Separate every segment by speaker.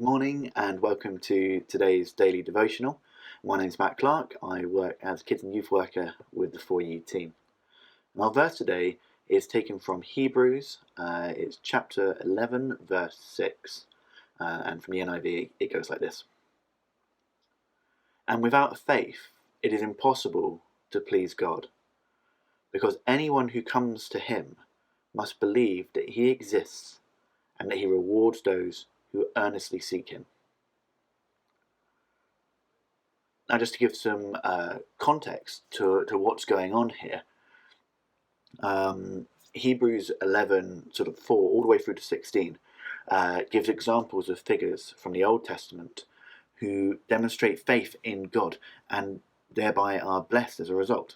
Speaker 1: morning and welcome to today's daily devotional. My name's Matt Clark. I work as kids and youth worker with the 4U team. And our verse today is taken from Hebrews. It's chapter 11, verse 6. And from the NIV, it goes like this. And without faith, it is impossible to please God, because anyone who comes to him must believe that he exists and that he rewards those who earnestly seek him. Now, just to give some context to what's going on here, Hebrews 11, sort of 4, all the way through to 16, gives examples of figures from the Old Testament who demonstrate faith in God and thereby are blessed as a result.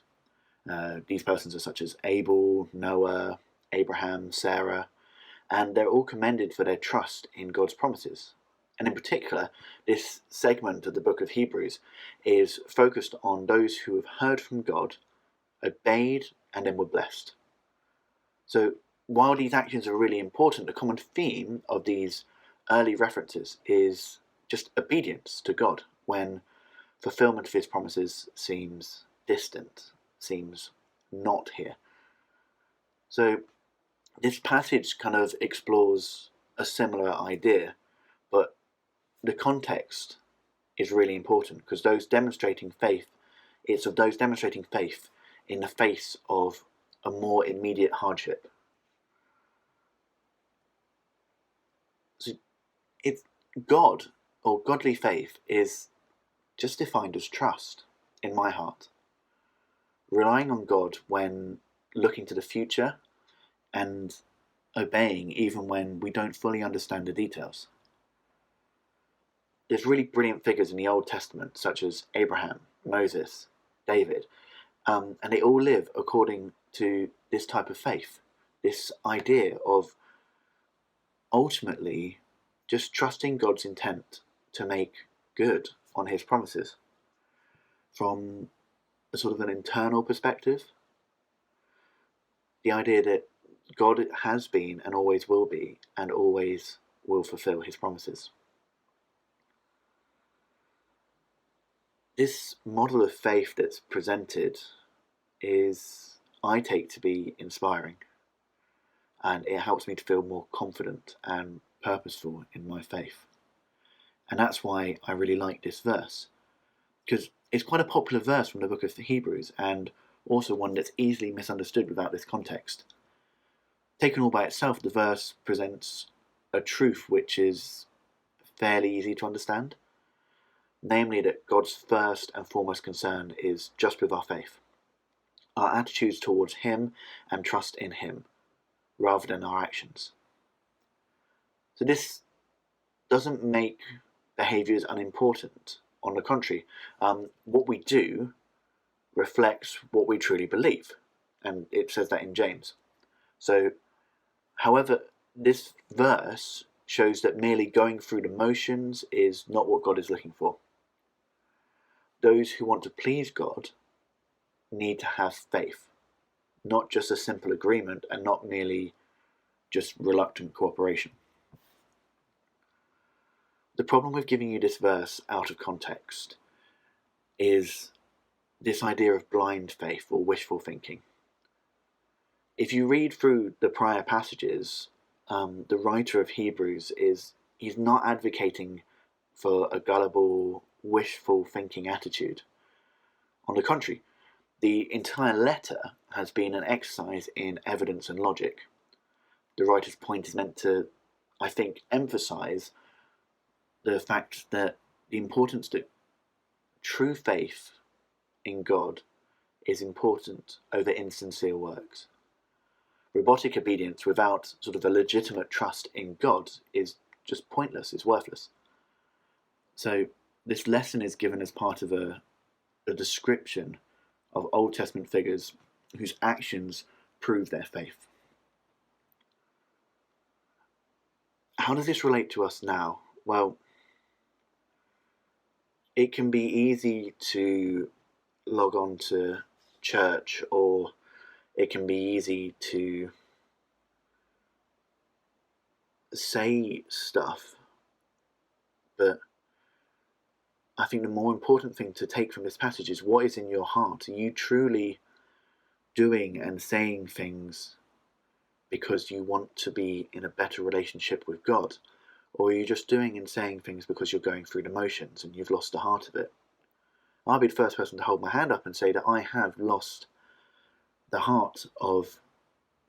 Speaker 1: These persons are such as Abel, Noah, Abraham, Sarah, and they're all commended for their trust in God's promises. And in particular, this segment of the book of Hebrews is focused on those who have heard from God, obeyed, and then were blessed. So while these actions are really important, the common theme of these early references is just obedience to God when fulfillment of his promises seems distant, seems not here. So this passage kind of explores a similar idea, but the context is really important because those demonstrating faith, it's of those demonstrating faith in the face of a more immediate hardship. So it's God, or godly faith, is just defined as trust in my heart. Relying on God when looking to the future and obeying even when we don't fully understand the details. There's really brilliant figures in the Old Testament, such as Abraham, Moses, David, and they all live according to this type of faith, this idea of ultimately just trusting God's intent to make good on his promises. From a sort of an internal perspective, the idea that God has been and always will be and always will fulfill his promises. This model of faith that's presented is, I take to be inspiring, and it helps me to feel more confident and purposeful in my faith. And that's why I really like this verse, because it's quite a popular verse from the book of Hebrews and also one that's easily misunderstood without this context. Taken all by itself, the verse presents a truth which is fairly easy to understand, namely that God's first and foremost concern is just with our faith, our attitudes towards him and trust in him, rather than our actions. So this doesn't make behaviours unimportant. On the contrary, what we do reflects what we truly believe, and it says that in James. So, however, this verse shows that merely going through the motions is not what God is looking for. Those who want to please God need to have faith, not just a simple agreement and not merely just reluctant cooperation. The problem with giving you this verse out of context is this idea of blind faith or wishful thinking. If you read through the prior passages, the writer of Hebrews he's not advocating for a gullible, wishful thinking attitude. On the contrary, the entire letter has been an exercise in evidence and logic. The writer's point is meant to, I think, emphasize the fact that the importance that true faith in God is important over insincere works. Robotic obedience without sort of a legitimate trust in God is just pointless, it's worthless. So this lesson is given as part of a description of Old Testament figures whose actions prove their faith. How does this relate to us now? Well, it can be easy to log on to church, or it can be easy to say stuff But I think the more important thing to take from this passage is what is in your heart. Are you truly doing and saying things because you want to be in a better relationship with God? Or are you just doing and saying things because you're going through the motions and you've lost the heart of it? I'll be the first person to hold my hand up and say that I have lost the heart of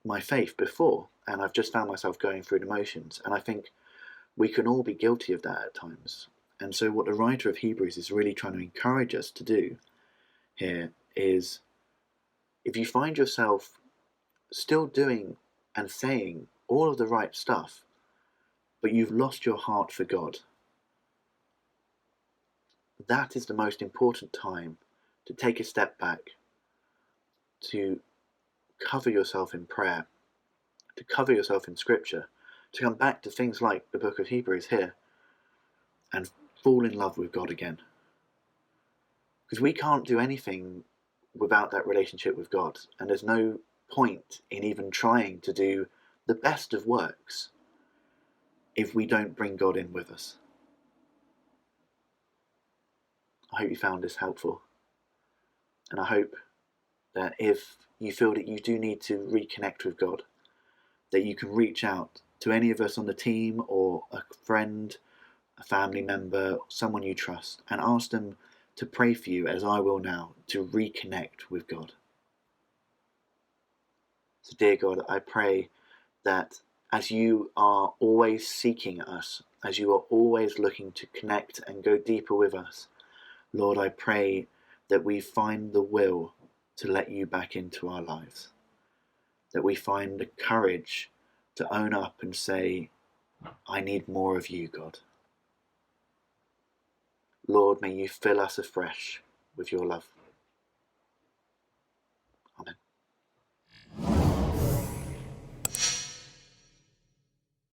Speaker 1: my faith before, and I've just found myself going through the motions. And I think we can all be guilty of that at times. And so what the writer of Hebrews is really trying to encourage us to do here is, if you find yourself still doing and saying all of the right stuff, but you've lost your heart for God, that is the most important time to take a step back, to cover yourself in prayer, to cover yourself in scripture, to come back to things like the book of Hebrews here and fall in love with God again. Because we can't do anything without that relationship with God, and there's no point in even trying to do the best of works if we don't bring God in with us. I hope you found this helpful, and I hope that if you feel that you do need to reconnect with God, that you can reach out to any of us on the team or a friend, a family member, someone you trust, and ask them to pray for you, as I will now, to reconnect with God. So dear God, I pray that as you are always seeking us, as you are always looking to connect and go deeper with us, Lord, I pray that we find the will to let you back into our lives, that we find the courage to own up and say, I need more of you, God. Lord, may you fill us afresh with your love.